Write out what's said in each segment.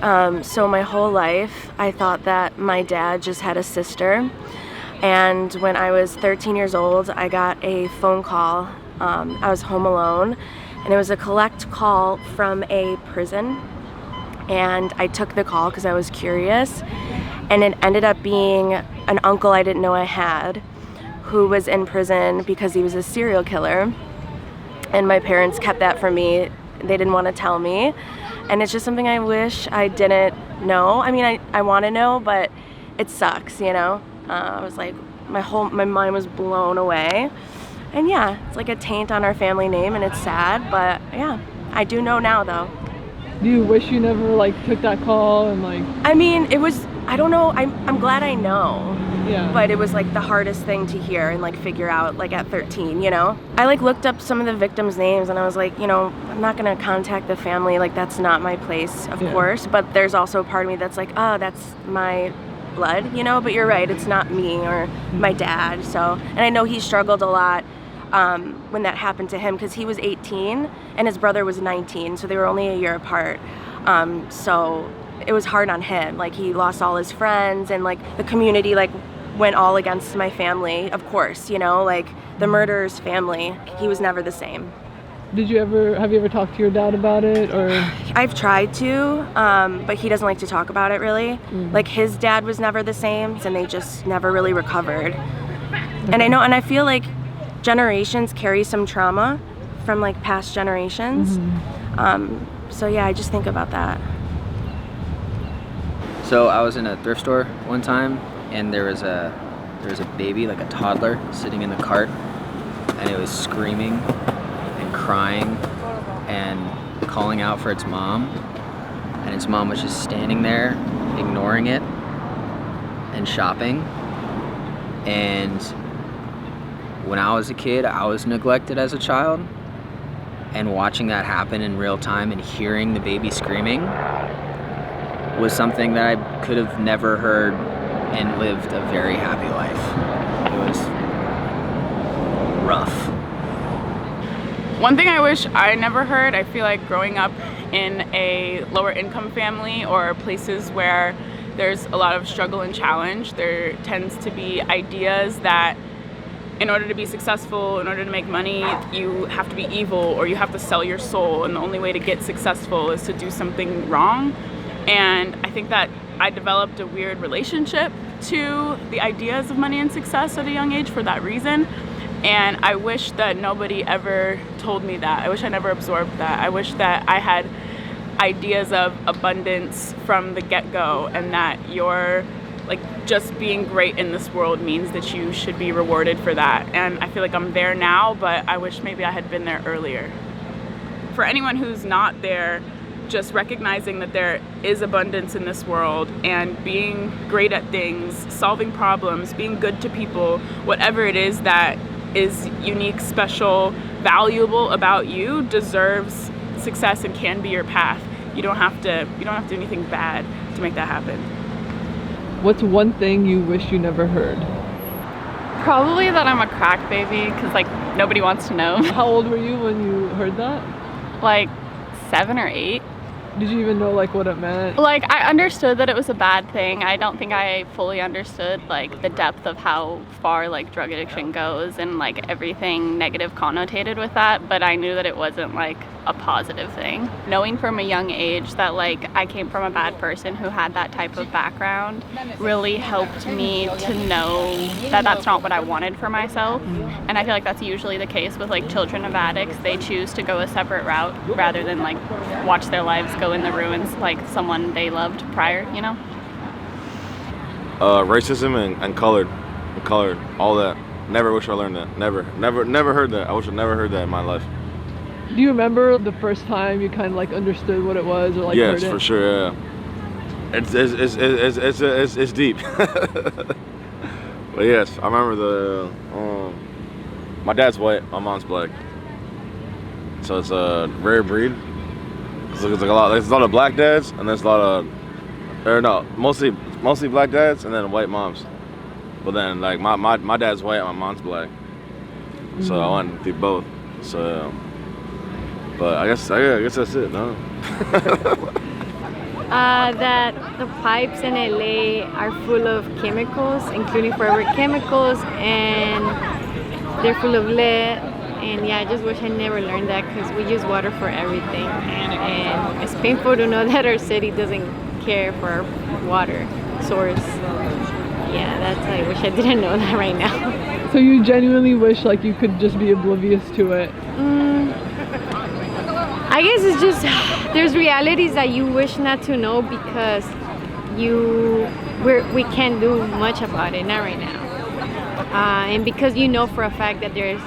So my whole life, I thought that my dad just had a sister. And when I was 13 years old, I got a phone call. I was home alone, and it was a collect call from a prison. And I took the call because I was curious. And it ended up being an uncle I didn't know I had, who was in prison because he was a serial killer. And my parents kept that from me. They didn't want to tell me. And it's just something I wish I didn't know. I mean, I want to know, but it sucks, you know? I was like, my mind was blown away. And yeah, it's like a taint on our family name, and it's sad, but yeah, I do know now though. Do you wish you never like took that call and like? I mean, it was, I don't know, I'm glad I know. Yeah. But it was like the hardest thing to hear and like figure out like at 13, you know? I like looked up some of the victims' names and I was like, you know, I'm not gonna contact the family, like that's not my place, of course. But there's also a part of me that's like, oh, that's my blood, you know? But you're right, it's not me or my dad, so. And I know he struggled a lot when that happened to him because he was 18 and his brother was 19, so they were only a year apart. So it was hard on him, like he lost all his friends and like the community like went all against my family, of course, you know, like the murderer's family. He was never the same. Have you ever talked to your dad about it, or? I've tried to, but he doesn't like to talk about it really. Like his dad was never the same and they just never really recovered. And I know, and I feel like generations carry some trauma from like past generations. So yeah, I just think about that. So I was in a thrift store one time, and there was a baby, like a toddler, sitting in the cart, and it was screaming and crying and calling out for its mom, and its mom was just standing there, ignoring it and shopping. And when I was a kid, I was neglected as a child, and watching that happen in real time and hearing the baby screaming was something that I could have never heard and lived a very happy life. It was rough. One thing I wish I never heard, I feel like growing up in a lower income family or places where there's a lot of struggle and challenge, there tends to be ideas that in order to be successful, in order to make money, you have to be evil or you have to sell your soul, and the only way to get successful is to do something wrong. And I think that I developed a weird relationship to the ideas of money and success at a young age for that reason. And I wish that nobody ever told me that. I wish I never absorbed that. I wish that I had ideas of abundance from the get-go, and that you're like just being great in this world means that you should be rewarded for that. And I feel like I'm there now, but I wish maybe I had been there earlier. For anyone who's not there, just recognizing that there is abundance in this world and being great at things, solving problems, being good to people, whatever it is that is unique, special, valuable about you deserves success and can be your path. You don't have to do anything bad to make that happen. What's one thing you wish you never heard? Probably that I'm a crack baby, because like nobody wants to know. How old were you when you heard that? Like 7 or 8. Did you even know like what it meant? Like I understood that it was a bad thing. I don't think I fully understood like the depth of how far like drug addiction goes and like everything negative connotated with that, but I knew that it wasn't like a positive thing. Knowing from a young age that like I came from a bad person who had that type of background really helped me to know that that's not what I wanted for myself. And I feel like that's usually the case with like children of addicts. They choose to go a separate route rather than like watch their lives go in the ruins like someone they loved prior, you know? Racism and colored, all that. Never wish I learned that. Never heard that. I wish I never heard that in my life. Do you remember the first time you kind of like understood what it was, or like yes, heard it? for sure. Yeah. It's deep. But yes, I remember my dad's white, my mom's black, so it's a rare breed. So there's like there's a lot of black dads, and there's a lot of, mostly black dads, and then white moms. But then like my dad's white, and my mom's black, so I went through both. So, but I guess that's it. No. That the pipes in LA are full of chemicals, including forever chemicals, and they're full of lead. And yeah, I just wish I never learned that because we use water for everything. And it's painful to know that our city doesn't care for our water source. Yeah, I wish I didn't know that right now. So you genuinely wish like you could just be oblivious to it? I guess it's just, there's realities that you wish not to know because we can't do much about it, not right now. And because you know for a fact that there's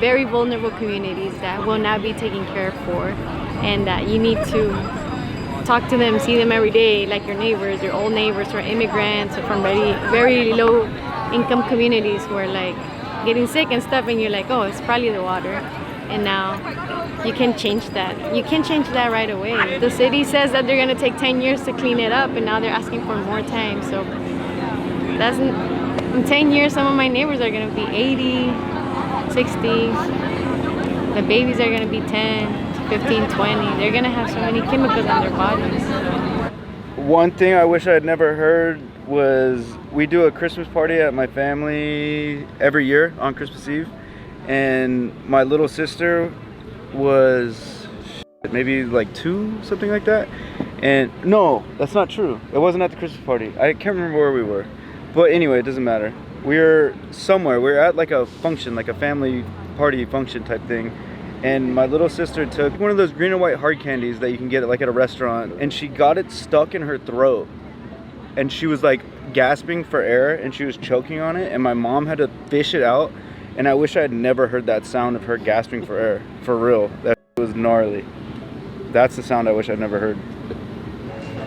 very vulnerable communities that will not be taken care of for, and that you need to talk to them, see them every day, like your neighbors, your old neighbors who are immigrants or from very, very low income communities who are like getting sick and stuff, and you're like, oh, it's probably the water. And now you can change that. You can change that right away. The city says that they're gonna take 10 years to clean it up, and now they're asking for more time. So in 10 years, some of my neighbors are gonna be 80, 60. The babies are gonna be 10, 15, 20. They're gonna have so many chemicals on their bodies. One thing I wish I had never heard was we do a Christmas party at my family every year on Christmas Eve, and my little sister was maybe like 2, something like that. And no, that's not true. It wasn't at the Christmas party. I can't remember where we were, but anyway, it doesn't matter. We're somewhere. We're at like a function, like a family party function type thing. And my little sister took one of those green and white hard candies that you can get like at a restaurant, and she got it stuck in her throat. And she was like gasping for air, and she was choking on it, and my mom had to fish it out. And I wish I had never heard that sound of her gasping for air, for real. That was gnarly. That's the sound I wish I'd never heard.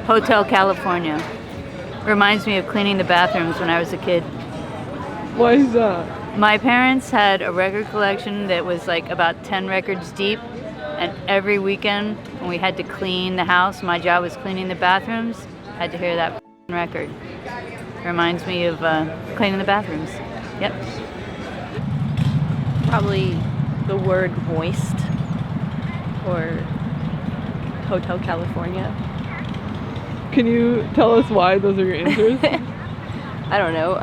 Hotel California. Reminds me of cleaning the bathrooms when I was a kid. Why is that? My parents had a record collection that was like about 10 records deep, and every weekend when we had to clean the house, my job was cleaning the bathrooms, I had to hear that record. Reminds me of cleaning the bathrooms. Yep. Probably the word moist or Hotel California. Can you tell us why those are your answers? I don't know.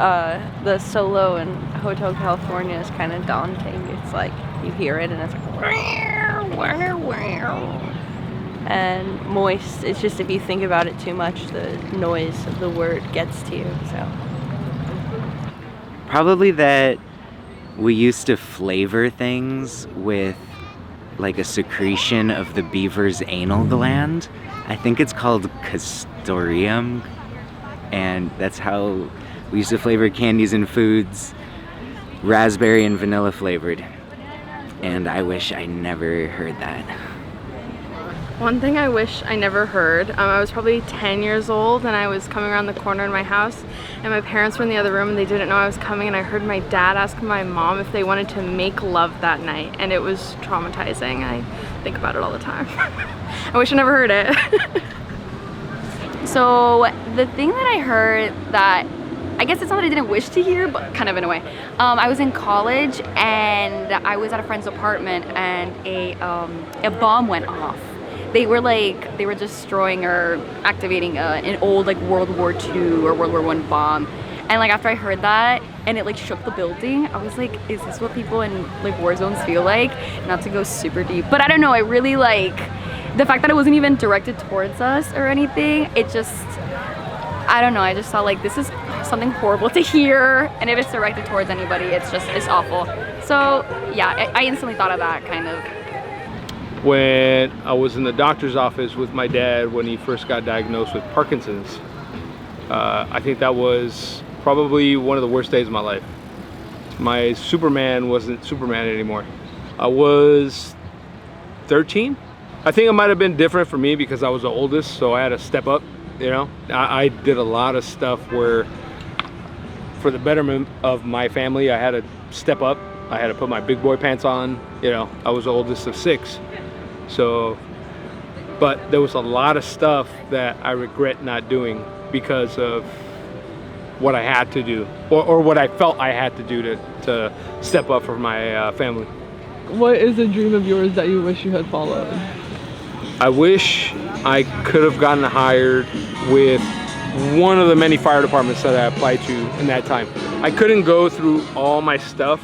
The solo in Hotel California is kind of daunting. It's like you hear it and it's like wow, wow. And moist, it's just if you think about it too much, the noise of the word gets to you. So probably that we used to flavor things with like a secretion of the beaver's anal gland. I think it's called castoreum, and that's how we used to flavor candies and foods, raspberry and vanilla flavored. And I wish I never heard that. One thing I wish I never heard, I was probably 10 years old and I was coming around the corner in my house, and my parents were in the other room and they didn't know I was coming, and I heard my dad ask my mom if they wanted to make love that night, and it was traumatizing. I think about it all the time. I wish I never heard it. So the thing that I heard that, I guess it's not that I didn't wish to hear, but kind of in a way. I was in college and I was at a friend's apartment, and a bomb went off. They were destroying or activating an old like World War II or World War I bomb. And like after I heard that and it like shook the building, I was like, is this what people in like war zones feel like? Not to go super deep, but I don't know, I really like the fact that it wasn't even directed towards us or anything. It just, I don't know, I just thought like this is something horrible to hear, and if it's directed towards anybody, it's awful. So yeah, I instantly thought of that kind of. When I was in the doctor's office with my dad when he first got diagnosed with Parkinson's, I think that was probably one of the worst days of my life. My Superman wasn't Superman anymore. I was 13. I think it might have been different for me because I was the oldest, so I had to step up, you know. I did a lot of stuff where, for the betterment of my family, I had to step up. I had to put my big boy pants on, you know. I was the oldest of 6. So, but there was a lot of stuff that I regret not doing because of what I had to do, or what I felt I had to do to step up for my family. What is a dream of yours that you wish you had followed? I wish I could have gotten hired with one of the many fire departments that I applied to in that time. I couldn't go through all my stuff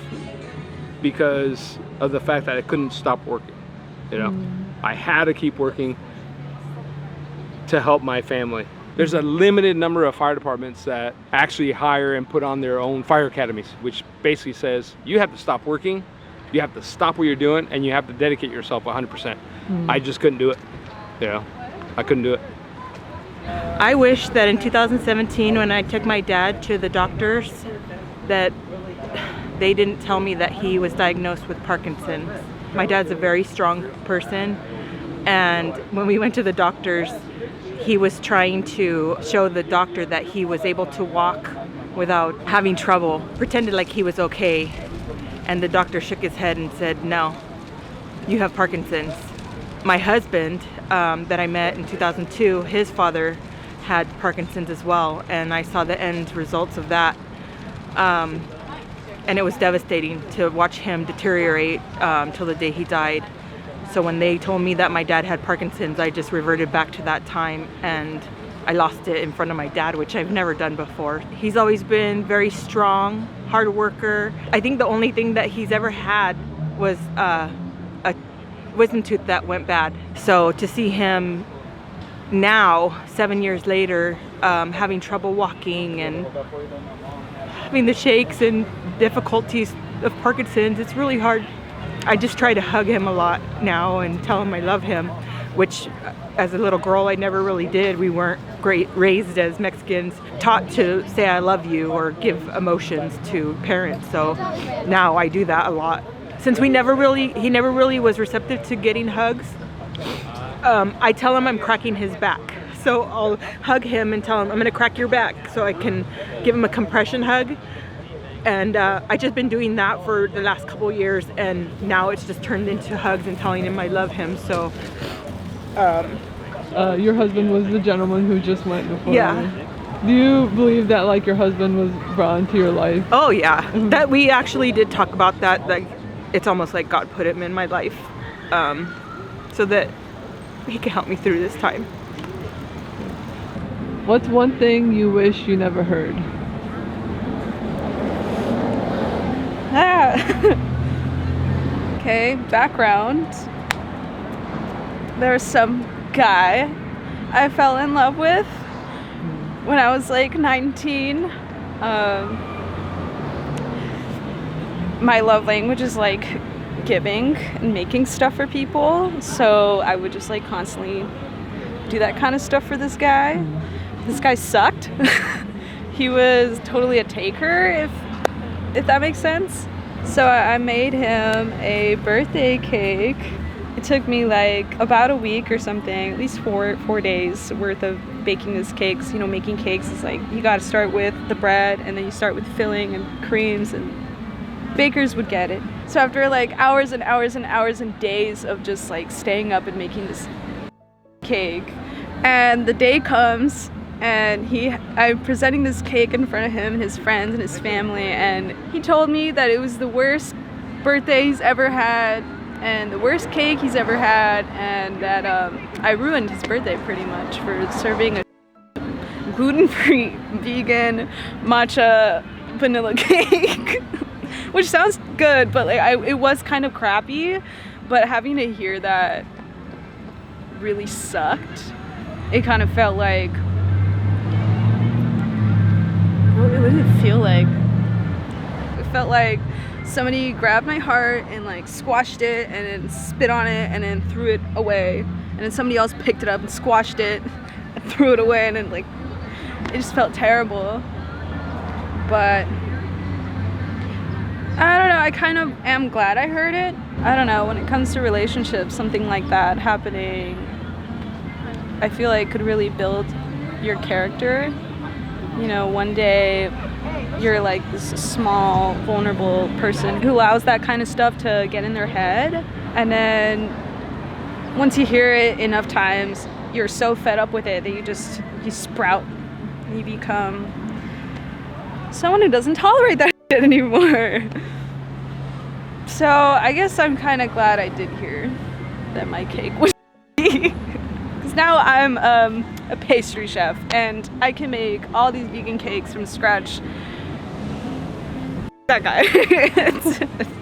because of the fact that I couldn't stop working. You know, I had to keep working to help my family. There's a limited number of fire departments that actually hire and put on their own fire academies, which basically says you have to stop working, you have to stop what you're doing, and you have to dedicate yourself 100%. I just couldn't do it. You know, I couldn't do it. I wish that in 2017, when I took my dad to the doctors, that they didn't tell me that he was diagnosed with Parkinson's. My dad's a very strong person, and when we went to the doctors, he was trying to show the doctor that he was able to walk without having trouble, pretended like he was okay, and the doctor shook his head and said, no, you have Parkinson's. My husband that I met in 2002, his father had Parkinson's as well, and I saw the end results of that. And it was devastating to watch him deteriorate till the day he died. So when they told me that my dad had Parkinson's, I just reverted back to that time, and I lost it in front of my dad, which I've never done before. He's always been very strong, hard worker. I think the only thing that he's ever had was a wisdom tooth that went bad. So to see him now, 7 years later, having trouble walking and having the shakes and difficulties of Parkinson's, it's really hard. I just try to hug him a lot now and tell him I love him, which as a little girl I never really did. We weren't raised as Mexicans, taught to say I love you or give emotions to parents. So now I do that a lot. Since he never really was receptive to getting hugs, I tell him I'm cracking his back. So I'll hug him and tell him I'm gonna crack your back so I can give him a compression hug. And I've just been doing that for the last couple years, and now it's just turned into hugs and telling him I love him. So your husband was the gentleman who just went before. Yeah. You. Do you believe that like your husband was brought into your life? Oh yeah, that we actually did talk about that. Like it's almost like God put him in my life, so that he can help me through this time. What's one thing you wish you never heard? Okay, background. There was some guy I fell in love with when I was like 19. My love language is like giving and making stuff for people, so I would just like constantly do that kind of stuff for this guy. This guy sucked. He was totally a taker, if that makes sense. So I made him a birthday cake. It took me like about a week or something, at least four days worth of baking this cake. 'Cause, you know, making cakes is like, you gotta start with the bread and then you start with filling and creams, and bakers would get it. So after like hours and hours and hours and days of just like staying up and making this cake, and the day comes and I'm presenting this cake in front of him and his friends and his family, and he told me that it was the worst birthday he's ever had and the worst cake he's ever had, and that I ruined his birthday pretty much for serving a gluten-free vegan matcha vanilla cake. Which sounds good, but like it was kind of crappy, but having to hear that really sucked. It kind of felt like, what did it feel like? It felt like somebody grabbed my heart and like squashed it and then spit on it and then threw it away, and then somebody else picked it up and squashed it and threw it away, and then like it just felt terrible. But I don't know, I kind of am glad I heard it. I don't know, when it comes to relationships, something like that happening, I feel like could really build your character. You know, one day you're like this small, vulnerable person who allows that kind of stuff to get in their head. And then once you hear it enough times, you're so fed up with it that you sprout. You become someone who doesn't tolerate that shit anymore. So I guess I'm kind of glad I did hear that my cake was because now I'm a pastry chef and I can make all these vegan cakes from scratch. That guy.